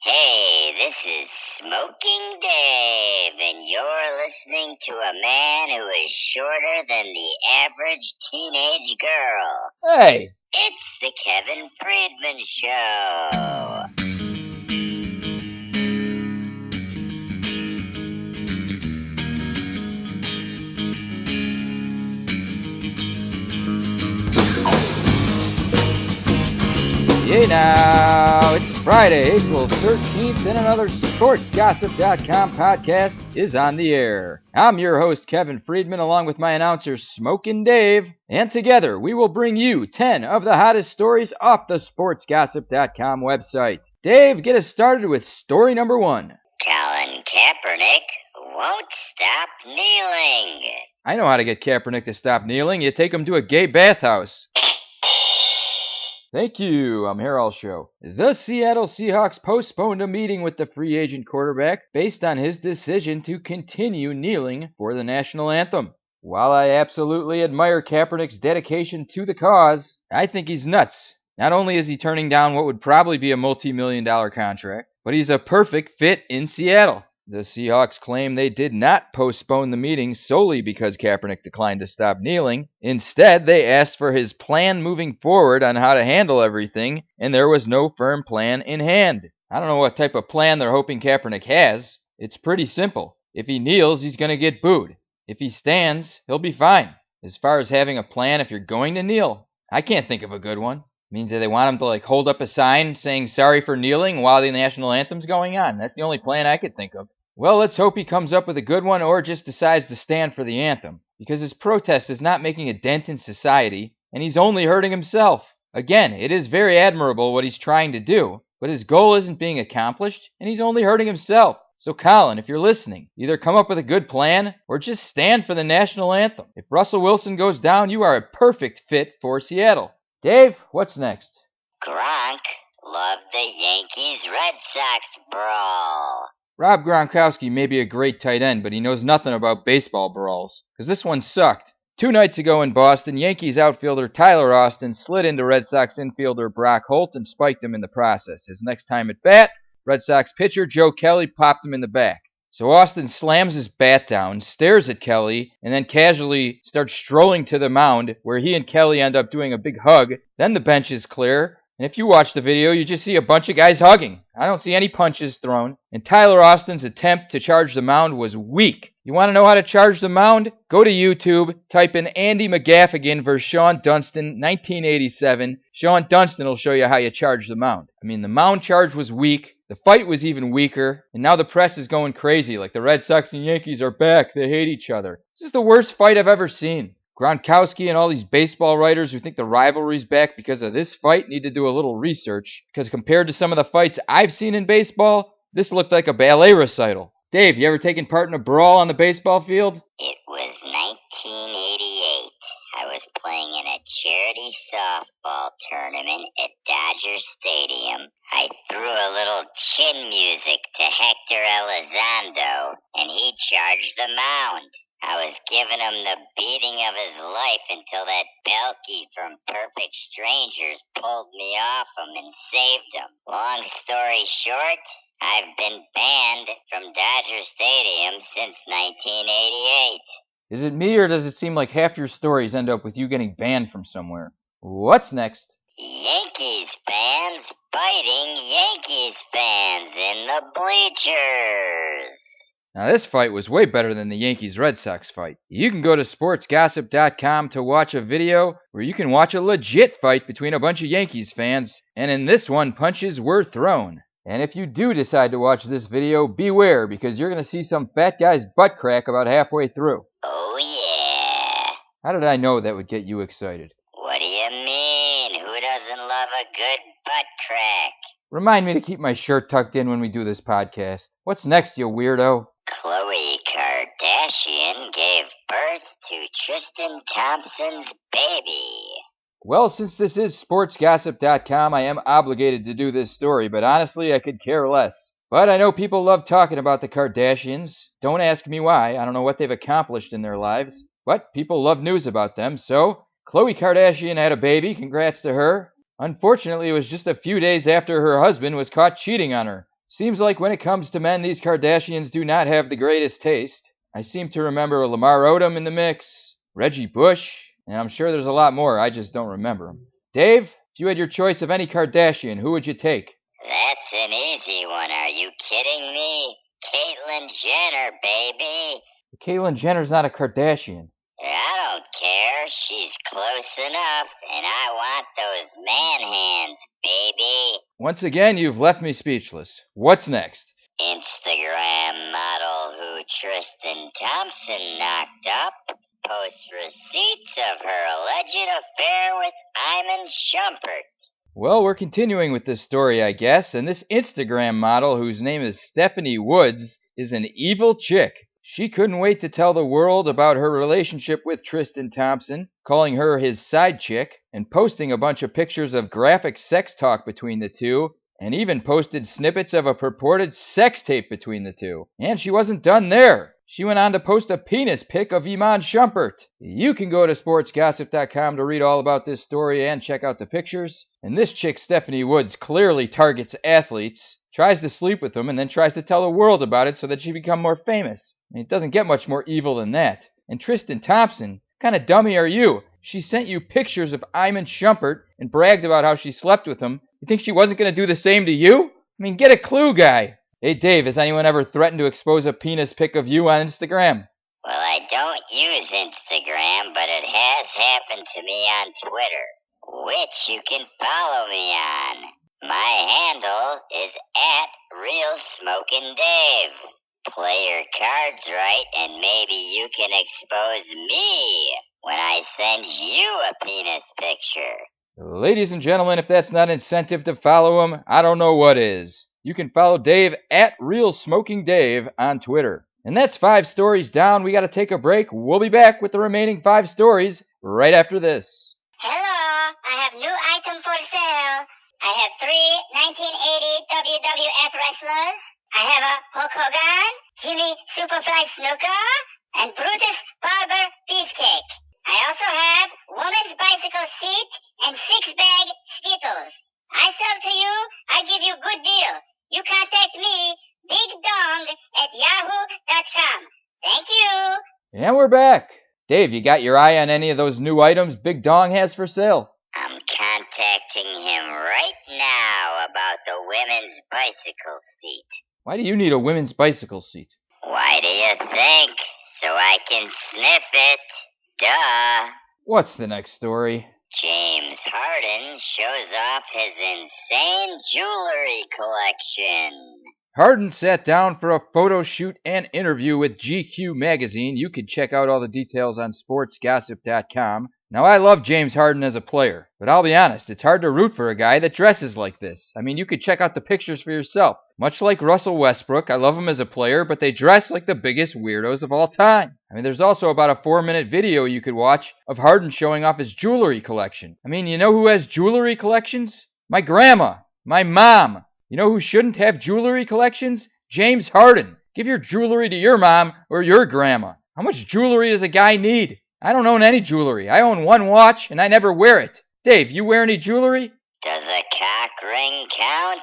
Hey, this is Smoking Dave, and you're listening to a man who is shorter than the average teenage girl. Hey! It's the Kevin Friedman Show. Hey now, it's Friday, April 13th, and another SportsGossip.com podcast is on the air. I'm your host, Kevin Friedman, along with my announcer, Smokin' Dave, and together we will bring you 10 of the hottest stories off the SportsGossip.com website. Dave, get us started with story number 1. Colin Kaepernick won't stop kneeling. I know how to get Kaepernick to stop kneeling. You take him to a gay bathhouse. Thank you. I'm here all show. The Seattle Seahawks postponed a meeting with the free agent quarterback based on his decision to continue kneeling for the national anthem. While I absolutely admire Kaepernick's dedication to the cause, I think he's nuts. Not only is he turning down what would probably be a multi-million-dollar contract, but he's a perfect fit in Seattle. The Seahawks claim they did not postpone the meeting solely because Kaepernick declined to stop kneeling. Instead, they asked for his plan moving forward on how to handle everything, and there was no firm plan in hand. I don't know what type of plan they're hoping Kaepernick has. It's pretty simple. If he kneels, he's going to get booed. If he stands, he'll be fine. As far as having a plan if you're going to kneel, I can't think of a good one. I mean, do they want him to hold up a sign saying sorry for kneeling while the national anthem's going on? That's the only plan I could think of. Well, let's hope he comes up with a good one or just decides to stand for the anthem, because his protest is not making a dent in society, and he's only hurting himself. Again, it is very admirable what he's trying to do, but his goal isn't being accomplished, and he's only hurting himself. So Colin, if you're listening, either come up with a good plan or just stand for the national anthem. If Russell Wilson goes down, you are a perfect fit for Seattle. Dave, what's next? Gronk loved the Yankees-Red Sox brawl. Rob Gronkowski may be a great tight end, but he knows nothing about baseball brawls, because this one sucked. 2 nights ago in Boston, Yankees outfielder Tyler Austin slid into Red Sox infielder Brock Holt and spiked him in the process. His next time at bat, Red Sox pitcher Joe Kelly popped him in the back. So Austin slams his bat down, stares at Kelly, and then casually starts strolling to the mound, where he and Kelly end up doing a big hug. Then the bench is clear, and if you watch the video, you just see a bunch of guys hugging. I don't see any punches thrown. And Tyler Austin's attempt to charge the mound was weak. You want to know how to charge the mound? Go to YouTube, type in Andy McGaffigan versus Sean Dunston, 1987. Sean Dunston will show you how you charge the mound. I mean, the mound charge was weak. The fight was even weaker. And now the press is going crazy, like the Red Sox and Yankees are back. They hate each other. This is the worst fight I've ever seen. Gronkowski and all these baseball writers who think the rivalry's back because of this fight need to do a little research, because compared to some of the fights I've seen in baseball, this looked like a ballet recital. Dave, you ever taken part in a brawl on the baseball field? It was 1988. I was playing in a charity softball tournament at Dodger Stadium. I threw a little chin music to Hector Elizondo, and he charged the mound. I was giving him the beating of his life until that Belky from Perfect Strangers pulled me off him and saved him. Long story short, I've been banned from Dodger Stadium since 1988. Is it me, or does it seem like half your stories end up with you getting banned from somewhere? What's next? Yankees fans fighting Yankees fans in the bleachers. Now this fight was way better than the Yankees-Red Sox fight. You can go to sportsgossip.com to watch a video where you can watch a legit fight between a bunch of Yankees fans, and in this one, punches were thrown. And if you do decide to watch this video, beware, because you're going to see some fat guy's butt crack about halfway through. Oh yeah. How did I know that would get you excited? What do you mean? Who doesn't love a good butt crack? Remind me to keep my shirt tucked in when we do this podcast. What's next, you weirdo? Khloe Kardashian gave birth to Tristan Thompson's baby. Well, since this is sportsgossip.com, I am obligated to do this story, but honestly, I could care less. But I know people love talking about the Kardashians. Don't ask me why. I don't know what they've accomplished in their lives. But people love news about them, so Khloe Kardashian had a baby. Congrats to her. Unfortunately, it was just a few days after her husband was caught cheating on her. Seems like when it comes to men, these Kardashians do not have the greatest taste. I seem to remember Lamar Odom in the mix, Reggie Bush, and I'm sure there's a lot more, I just don't remember them. Dave, if you had your choice of any Kardashian, who would you take? That's an easy one. Are you kidding me? Caitlyn Jenner, baby. Caitlyn Jenner's not a Kardashian. I don't care. She's close enough, and I want those man hands, baby. Once again, you've left me speechless. What's next? Instagram model who Tristan Thompson knocked up posts receipts of her alleged affair with Iman Shumpert. Well, we're continuing with this story, I guess, and this Instagram model, whose name is Stephanie Woods, is an evil chick. She couldn't wait to tell the world about her relationship with Tristan Thompson, calling her his side chick, and posting a bunch of pictures of graphic sex talk between the two, and even posted snippets of a purported sex tape between the two. And she wasn't done there. She went on to post a penis pic of Iman Shumpert. You can go to sportsgossip.com to read all about this story and check out the pictures. And this chick, Stephanie Woods, clearly targets athletes, tries to sleep with them, and then tries to tell the world about it so that she become more famous. I mean, it doesn't get much more evil than that. And Tristan Thompson, what kind of dummy are you? She sent you pictures of Iman Shumpert and bragged about how she slept with him. You think she wasn't going to do the same to you? I mean, get a clue, guy. Hey, Dave, has anyone ever threatened to expose a penis pic of you on Instagram? Well, I don't use Instagram, but it has happened to me on Twitter, which you can follow me on. My handle is @RealSmokin'Dave. Play your cards right, and maybe you can expose me when I send you a penis picture. Ladies and gentlemen, if that's not incentive to follow him, I don't know what is. You can follow Dave @RealSmokingDave on Twitter. And that's 5 stories down. We got to take a break. We'll be back with the remaining 5 stories right after this. Hello, I have new item for sale. I have 3 1980 WWF wrestlers. I have a Hulk Hogan, Jimmy Superfly Snuka, and Brutus Barber Beefcake. I also have woman's bicycle seat and 6-bag Skittles. I sell to you, I give you good deal. You contact me, bigdong@yahoo.com. Thank you. And we're back. Dave, you got your eye on any of those new items Big Dong has for sale? I'm contacting him right now about the women's bicycle seat. Why do you need a women's bicycle seat? Why do you think? So I can sniff it. Duh. What's the next story? James Harden shows off his insane jewelry collection. Harden sat down for a photo shoot and interview with GQ magazine. You can check out all the details on sportsgossip.com. Now, I love James Harden as a player, but I'll be honest, it's hard to root for a guy that dresses like this. I mean, you could check out the pictures for yourself. Much like Russell Westbrook, I love him as a player, but they dress like the biggest weirdos of all time. I mean, there's also about a 4-minute video you could watch of Harden showing off his jewelry collection. I mean, you know who has jewelry collections? My grandma. My mom. You know who shouldn't have jewelry collections? James Harden. Give your jewelry to your mom or your grandma. How much jewelry does a guy need? I don't own any jewelry. I own one watch, and I never wear it. Dave, you wear any jewelry? Does a cock ring count?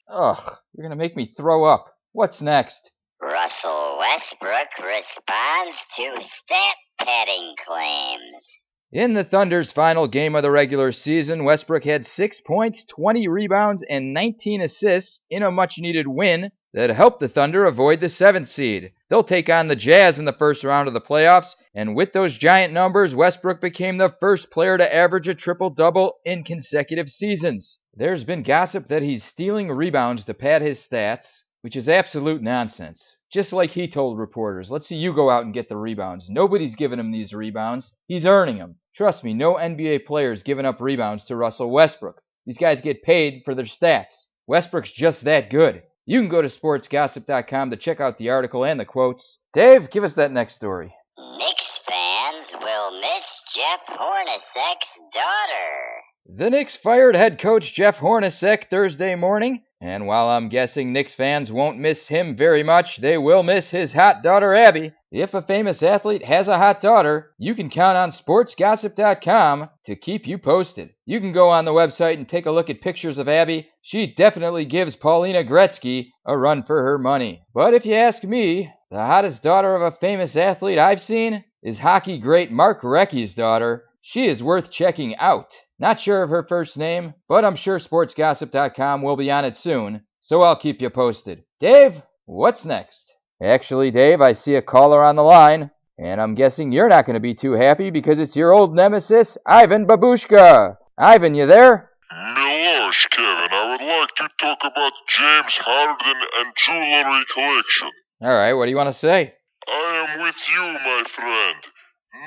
Ugh, you're gonna make me throw up. What's next? Russell Westbrook responds to stat padding claims. In the Thunder's final game of the regular season, Westbrook had 6 points, 20 rebounds, and 19 assists in a much-needed win that helped the Thunder avoid the 7th seed. They'll take on the Jazz in the first round of the playoffs, and with those giant numbers, Westbrook became the first player to average a triple-double in consecutive seasons. There's been gossip that he's stealing rebounds to pad his stats, which is absolute nonsense. Just like he told reporters, let's see you go out and get the rebounds. Nobody's giving him these rebounds. He's earning them. Trust me, no NBA player's giving up rebounds to Russell Westbrook. These guys get paid for their stats. Westbrook's just that good. You can go to sportsgossip.com to check out the article and the quotes. Dave, give us that next story. Knicks fans will miss Jeff Hornacek's daughter. The Knicks fired head coach Jeff Hornacek Thursday morning And while I'm guessing Knicks fans won't miss him very much, they will miss his hot daughter Abby. If a famous athlete has a hot daughter, you can count on sportsgossip.com to keep you posted. You can go on the website and take a look at pictures of Abby. She definitely gives Paulina Gretzky a run for her money. But if you ask me, the hottest daughter of a famous athlete I've seen is hockey great Mark Recchi's daughter. She is worth checking out. Not sure of her first name, but I'm sure sportsgossip.com will be on it soon, so I'll keep you posted. Dave, what's next? Actually, Dave, I see a caller on the line, and I'm guessing you're not going to be too happy because it's your old nemesis, Ivan Babushka. Ivan, you there? Milosh, Kevin, I would like to talk about James Harden and jewelry collection. All right, what do you want to say? I am with you, my friend.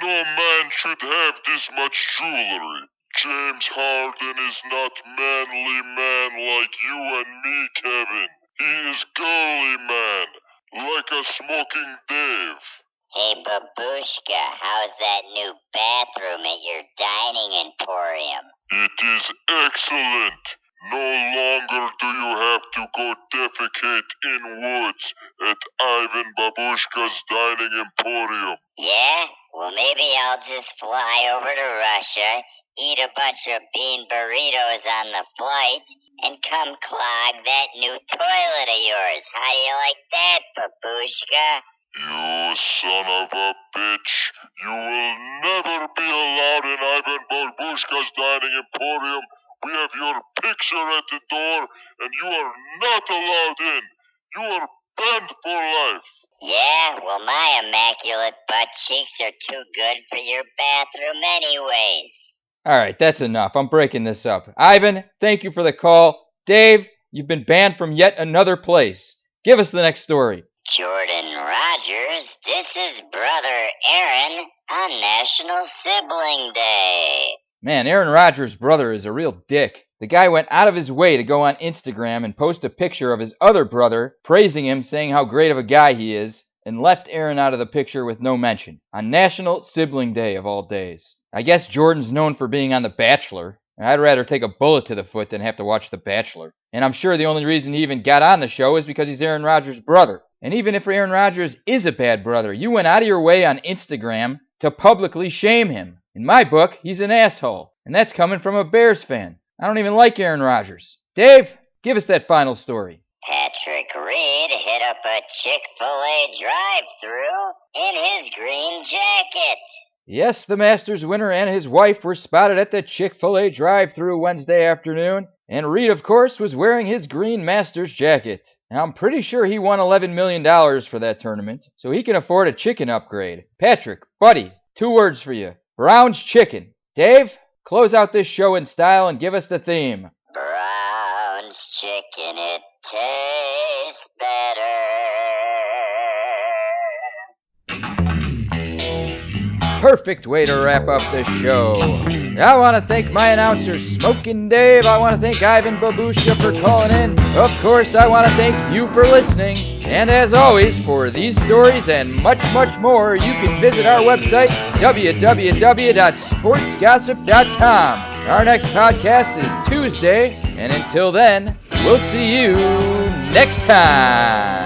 No man should have this much jewelry. James Harden is not manly man like you and me, Kevin. He is girly man, like a smoking Dave. Hey, Babushka, how's that new bathroom at your dining emporium? It is excellent. No longer do you have to go defecate in woods at Ivan Babushka's dining emporium. Yeah? Well, maybe I'll just fly over to Russia, eat a bunch of bean burritos on the flight, and come clog that new toilet of yours. How do you like that, Babushka? You son of a bitch. You will never be allowed in Ivan Babushka's dining emporium. We have your picture at the door, and you are not allowed in. You are banned for life. Yeah, well, my immaculate butt cheeks are too good for your bathroom anyways. All right, that's enough. I'm breaking this up. Ivan, thank you for the call. Dave, you've been banned from yet another place. Give us the next story. Jordan Rogers disses brother Aaron on National Sibling Day. Man, Aaron Rodgers' brother is a real dick. The guy went out of his way to go on Instagram and post a picture of his other brother, praising him, saying how great of a guy he is, and left Aaron out of the picture with no mention. On National Sibling Day of all days. I guess Jordan's known for being on The Bachelor. I'd rather take a bullet to the foot than have to watch The Bachelor. And I'm sure the only reason he even got on the show is because he's Aaron Rodgers' brother. And even if Aaron Rodgers is a bad brother, you went out of your way on Instagram to publicly shame him. In my book, he's an asshole. And that's coming from a Bears fan. I don't even like Aaron Rodgers. Dave, give us that final story. Patrick Reed hit up a Chick-fil-A drive-thru in his green jacket. Yes, the Masters winner and his wife were spotted at the Chick-fil-A drive-thru Wednesday afternoon, and Reed, of course, was wearing his green Masters jacket. Now, I'm pretty sure he won $11 million for that tournament, so he can afford a chicken upgrade. Patrick, buddy, 2 words for you. Brown's Chicken. Dave, close out this show in style and give us the theme. Brown's Chicken, it tastes better. Perfect way to wrap up the show. I want to thank my announcers, Smokin' Dave. I want to thank Ivan Babushka for calling in. Of course, I want to thank you for listening. And as always, for these stories and much, much more, you can visit our website, www.sportsgossip.com. Our next podcast is Tuesday, and until then, we'll see you next time.